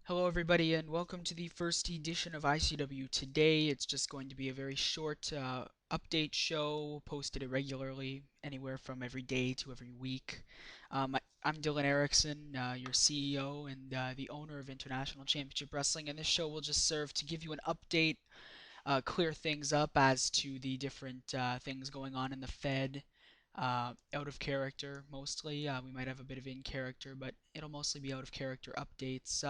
Hello, everybody, and welcome to the first edition of ICW Today. It's just going to be a very short update show posted irregularly, anywhere from every day to every week. I'm Dylan Erickson, your CEO and the owner of International Championship Wrestling, and this show will just serve to give you an update, clear things up as to the different things going on in the Fed. Out of character mostly. We might have a bit of in character, but it'll mostly be out of character updates.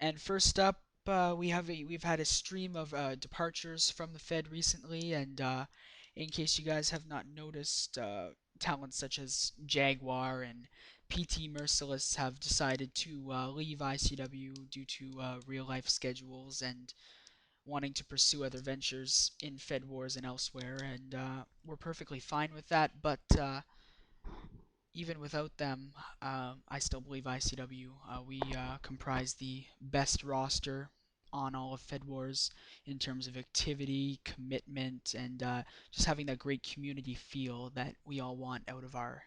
And first up, we've had a stream of departures from the Fed recently, and in case you guys have not noticed, talents such as Jaguar and PT Merciless have decided to leave ICW due to real life schedules and wanting to pursue other ventures in Fed Wars and elsewhere, and we're perfectly fine with that. But even without them, I still believe ICW. We comprise the best roster on all of Fed Wars in terms of activity, commitment, and just having that great community feel that we all want out of our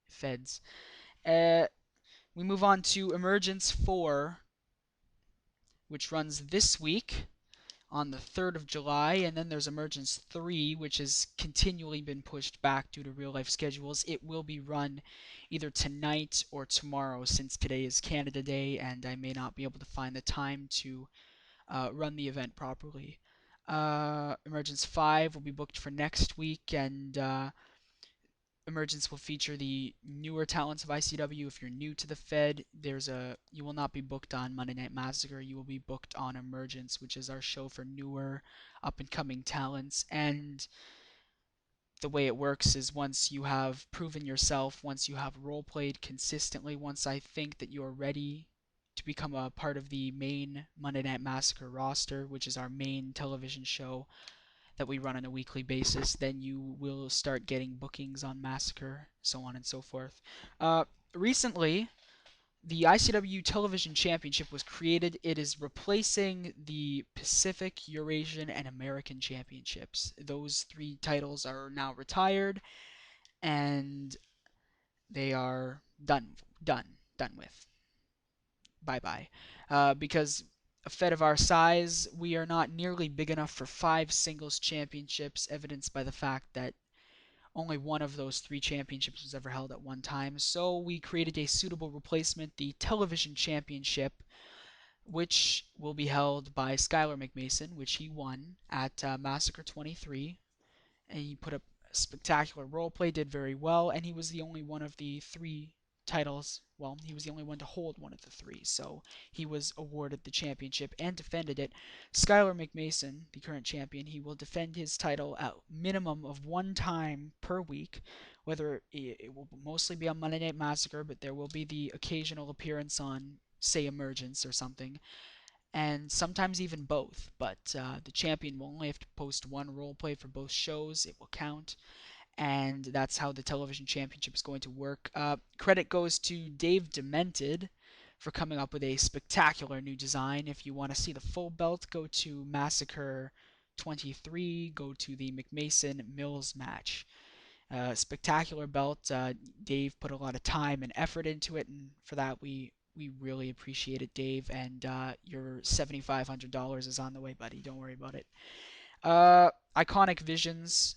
Feds. Uh, we move on to Emergence 4, which runs this week on the 3rd of July, and then there's Emergence 3, which has continually been pushed back due to real life schedules. It will be run either tonight or tomorrow, since today is Canada Day, and I may not be able to find the time to run the event properly. Emergence 5 will be booked for next week, and Emergence will feature the newer talents of ICW. If you're new to the Fed, you will not be booked on Monday Night Massacre. You will be booked on Emergence, which is our show for newer, up and coming talents. And the way it works is once you have proven yourself, once you have role played consistently, once I think that you're ready to become a part of the main Monday Night Massacre roster, which is our main television show, that we run on a weekly basis, then you will start getting bookings on Massacre, so on and so forth. Recently, the ICW Television Championship was created. It is replacing the Pacific, Eurasian, and American Championships. Those three titles are now retired, and they are done with. Bye bye. Because a Fed of our size, we are not nearly big enough for 5 singles championships, evidenced by the fact that only one of those 3 championships was ever held at one time. So we created a suitable replacement, the Television Championship, which will be held by Skylar McMason, which he won at Massacre 23. And he put up a spectacular role play, did very well, and he was the only one of the 3 titles. Well, he was the only one to hold one of the 3, so he was awarded the championship and defended it. Skylar McMason, the current champion, he will defend his title at minimum of 1 time per week, whether it will mostly be on Monday Night Massacre, but there will be the occasional appearance on, say, Emergence or something, and sometimes even both. But the champion will only have to post one role play for both shows. It will count, and that's how the television championship is going to work. Credit goes to Dave Demented for coming up with a spectacular new design. If you want to see the full belt, go to Massacre 23. Go to the McMason Mills match. Spectacular belt. Dave put a lot of time and effort into it, and for that we really appreciate it, Dave. And your $7,500 is on the way, buddy. Don't worry about it. Iconic Visions,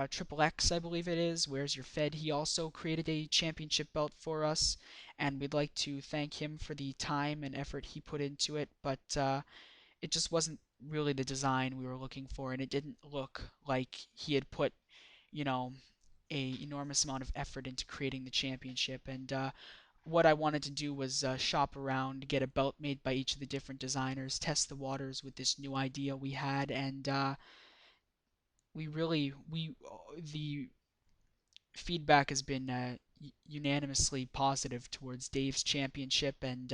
Triple X, I believe it is. Where's Your Fed? He also created a championship belt for us, and we'd like to thank him for the time and effort he put into it. But it just wasn't really the design we were looking for, and it didn't look like he had put, you know, a enormous amount of effort into creating the championship. And what I wanted to do was shop around, get a belt made by each of the different designers, test the waters with this new idea we had, and we the feedback has been unanimously positive towards Dave's championship, and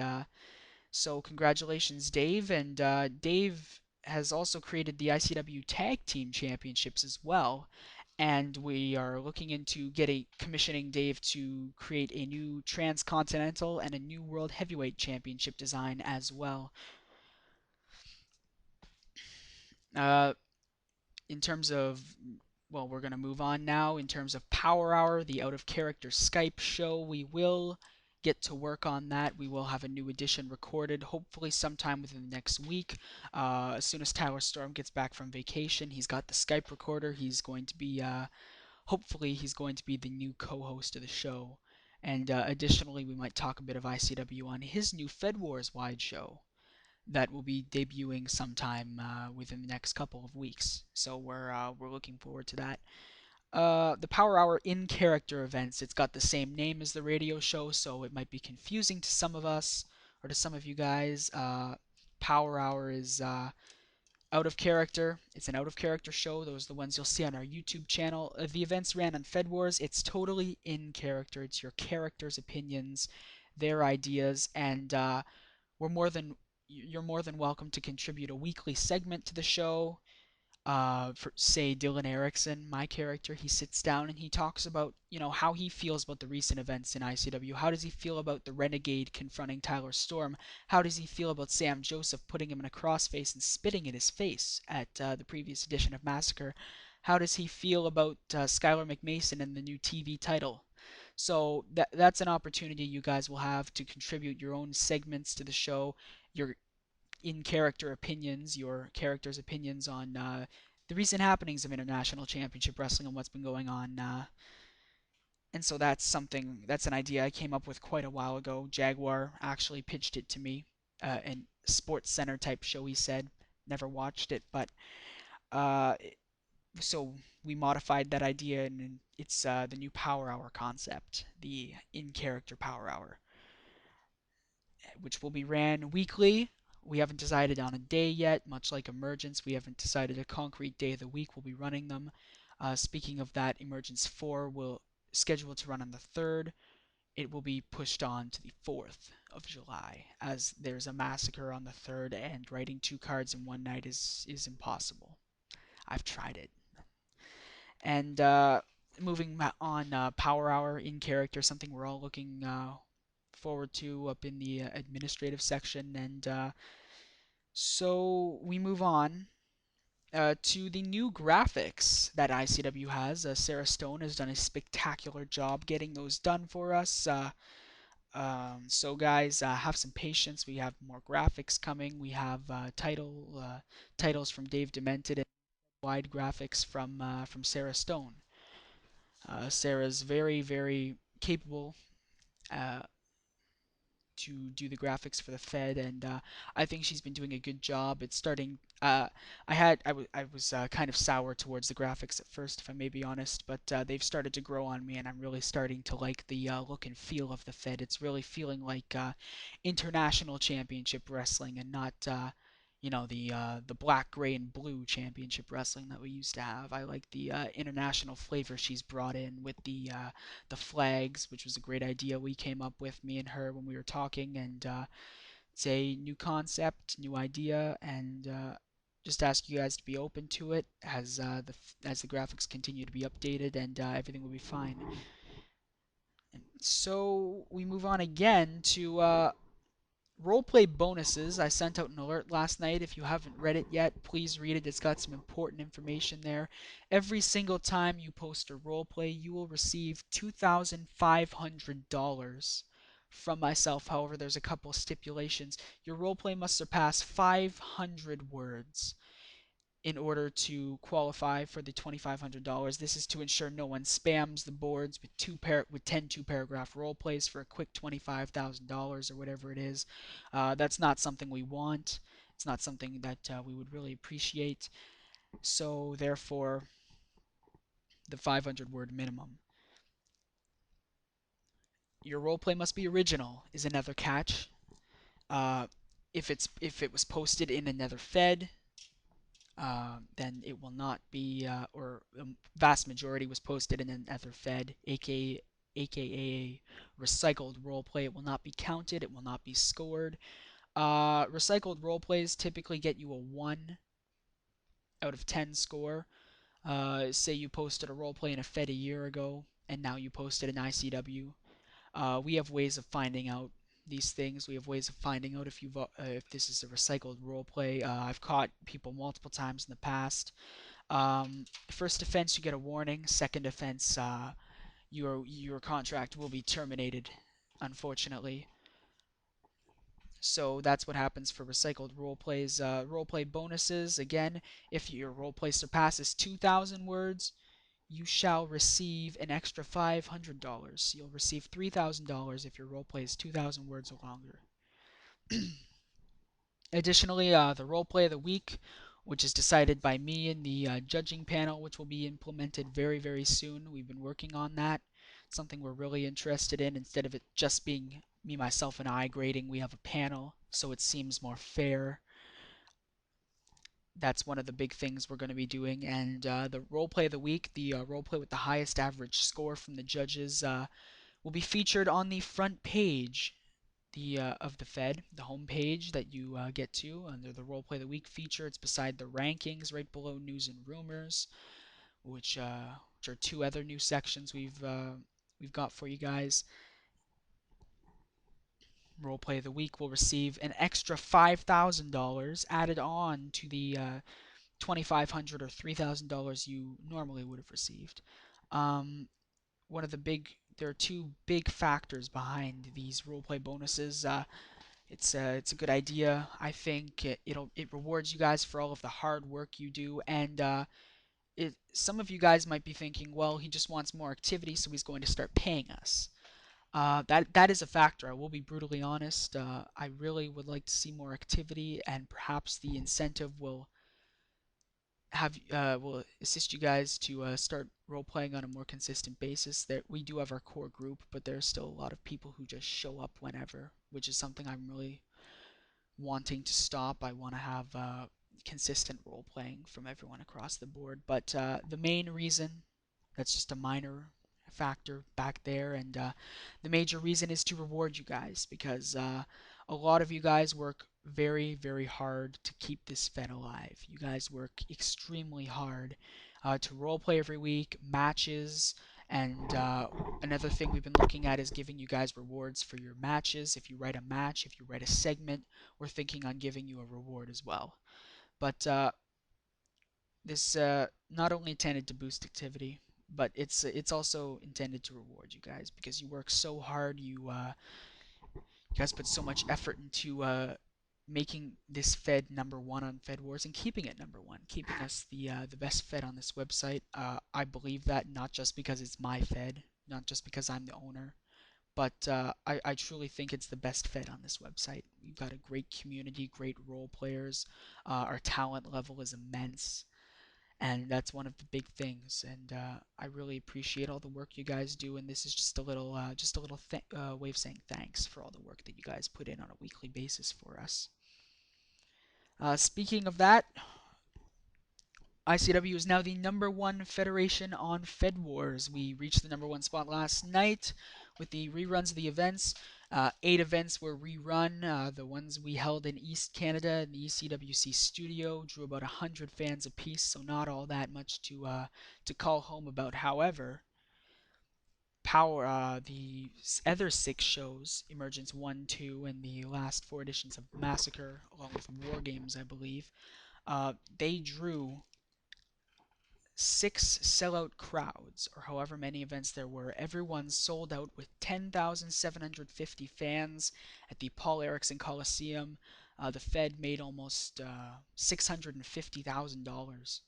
so congratulations, Dave. And Dave has also created the ICW Tag Team Championships as well, and we are looking into getting commissioning Dave to create a new Transcontinental and a new World Heavyweight Championship design as well. Uh, in terms of, well, we're going to move on now. In terms of Power Hour, the out of character Skype show, we will get to work on that. We will have a new edition recorded, hopefully sometime within the next week. As soon as Tyler Storm gets back from vacation, he's got the Skype recorder. He's going to be, hopefully, he's going to be the new co-host of the show. And additionally, we might talk a bit of ICW on his new Fed Wars wide show that will be debuting sometime within the next couple of weeks. So we're looking forward to that. The Power Hour in character events. It's got the same name as the radio show, so it might be confusing to some of us or to some of you guys. Power Hour is out of character. It's an out of character show. Those are the ones you'll see on our YouTube channel. The events ran on Fed Wars. It's totally in character. It's your characters' opinions, their ideas, and we're more than you're more than welcome to contribute a weekly segment to the show. For say Dylan Erickson, my character, he sits down and he talks about how he feels about the recent events in ICW. How does he feel about the Renegade confronting Tyler Storm? How does he feel about Sam Joseph putting him in a crossface and spitting in his face at the previous edition of Massacre? How does he feel about Skylar McMason and the new TV title? So that's an opportunity you guys will have to contribute your own segments to the show, your in character opinions, your characters' opinions on the recent happenings of International Championship Wrestling and what's been going on. And so that's an idea I came up with quite a while ago. Jaguar actually pitched it to me, an Sports Center type show, he said. Never watched it, but uh, so we modified that idea, and it's the new Power Hour concept, the in character Power Hour, which will be ran weekly. We haven't decided on a day yet, much like Emergence. We haven't decided a concrete day of the week we'll be running them. Speaking of that, Emergence 4 will schedule to run on the 3rd. It will be pushed on to the 4th of July, as there's a massacre on the 3rd, and writing 2 cards in one night is impossible. I've tried it. And moving on, Power Hour in character, something we're all looking forward to up in the administrative section. And so we move on to the new graphics that ICW has. Sarah Stone has done a spectacular job getting those done for us. So guys, have some patience. We have more graphics coming. We have titles from Dave Demented and wide graphics from Sarah Stone. Sarah's very, very capable uh, to do the graphics for the Fed, and I think she's been doing a good job. It's starting. I was kind of sour towards the graphics at first, if I may be honest, but they've started to grow on me, and I'm really starting to like the look and feel of the Fed. It's really feeling like international championship wrestling, and not the black, gray, and blue championship wrestling that we used to have. I like the international flavor she's brought in with the flags, which was a great idea we came up with, me and her, when we were talking. And it's a new concept, new idea, and just ask you guys to be open to it as the graphics continue to be updated, and everything will be fine. And so we move on again to roleplay bonuses. I sent out an alert last night. If you haven't read it yet, please read it. It's got some important information there. Every single time you post a roleplay, you will receive $2,500 from myself. However, there's a couple stipulations. Your roleplay must surpass 500 words in order to qualify for the $2,500. This is to ensure no one spams the boards with 10 two-paragraph role plays for a quick $25,000 or whatever it is. That's not something we want. It's not something that we would really appreciate. So therefore, the 500-word minimum. Your roleplay must be original is another catch. If it was posted in another Fed, then it will not be, or the vast majority was posted in another Fed, aka recycled roleplay. It will not be counted. It will not be scored. Recycled roleplays typically get you a 1 out of 10 score. Say you posted a roleplay in a Fed a year ago, and now you posted an ICW. We have ways of finding out these things. We have ways of finding out if this is a recycled roleplay. I've caught people multiple times in the past. First offense, you get a warning. Second offense, your contract will be terminated unfortunately. So that's what happens for recycled role plays. Roleplay bonuses, again, if your roleplay surpasses 2,000 words, you shall receive an extra $500. You'll receive $3,000 if your roleplay is 2,000 words or longer. Additionally, the roleplay of the week, which is decided by me and the judging panel, which will be implemented very, very soon. We've been working on that. It's something we're really interested in. Instead of it just being me, myself, and I grading, we have a panel, so it seems more fair. That's one of the big things we're going to be doing. And the roleplay of the week, the roleplay with the highest average score from the judges, will be featured on the front page of the Fed, the home page that you get to under the Roleplay of the Week feature. It's beside the rankings, right below news and rumors, which are two other new sections we've got for you guys. Roleplay of the Week will receive an extra $5,000 added on to the $2,500 or $3,000 you normally would have received. Um, there are two big factors behind these roleplay bonuses. It's a good idea. I think it rewards you guys for all of the hard work you do, and some of you guys might be thinking, well, he just wants more activity, so he's going to start paying us. That is a factor. I will be brutally honest. I really would like to see more activity, and perhaps the incentive will assist you guys to start role playing on a more consistent basis. That we do have our core group, but there's still a lot of people who just show up whenever, which is something I'm really wanting to stop. I want to have consistent role playing from everyone across the board. But the main reason, that's just a minor factor back there, and the major reason is to reward you guys because a lot of you guys work very, very hard to keep this Fed alive. You guys work extremely hard to roleplay every week, matches, and another thing we've been looking at is giving you guys rewards for your matches. If you write a match, if you write a segment, we're thinking on giving you a reward as well. But this not only intended to boost activity, but it's also intended to reward you guys because you work so hard. You guys put so much effort into making this Fed number one on Fed Wars and keeping it number one, keeping us the best Fed on this website. I believe that not just because it's my Fed, not just because I'm the owner, but I truly think it's the best Fed on this website. We've got a great community, great role players. Our talent level is immense, and that's one of the big things. And I really appreciate all the work you guys do. And this is just a little way of saying thanks for all the work that you guys put in on a weekly basis for us. Speaking of that, ICW is now the number one federation on Fed Wars. We reached the number one spot last night with the reruns of the events. 8 events were rerun. The ones we held in East Canada in the ECWC studio drew about 100 fans apiece, so not all that much to call home about. However, the other 6 shows, Emergence 1, 2, and the last 4 editions of Massacre, along with War Games, I believe, they drew 6 sellout crowds, or however many events there were. Everyone sold out with 10,750 fans at the Paul Erickson Coliseum. The Fed made almost $650,000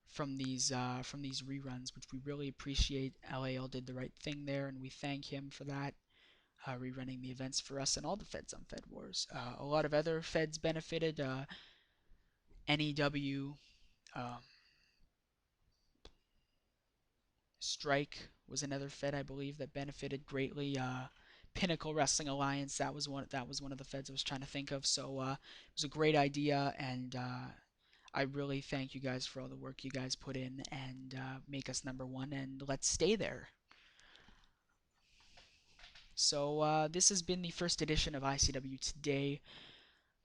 from these reruns, which we really appreciate. LAL did the right thing there, and we thank him for that. Rerunning the events for us and all the Feds on Fed Wars. A lot of other Feds benefited. NEW, Strike was another Fed I believe that benefited greatly. Pinnacle Wrestling Alliance, that was one of the Feds I was trying to think of. So it was a great idea, and I really thank you guys for all the work you guys put in and make us number one, and let's stay there. So this has been the first edition of ICW Today.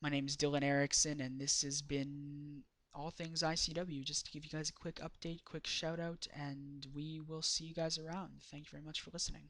My name is Dylan Erickson, and this has been all things ICW. Just to give you guys a quick update, quick shout out, and we will see you guys around. Thank you very much for listening.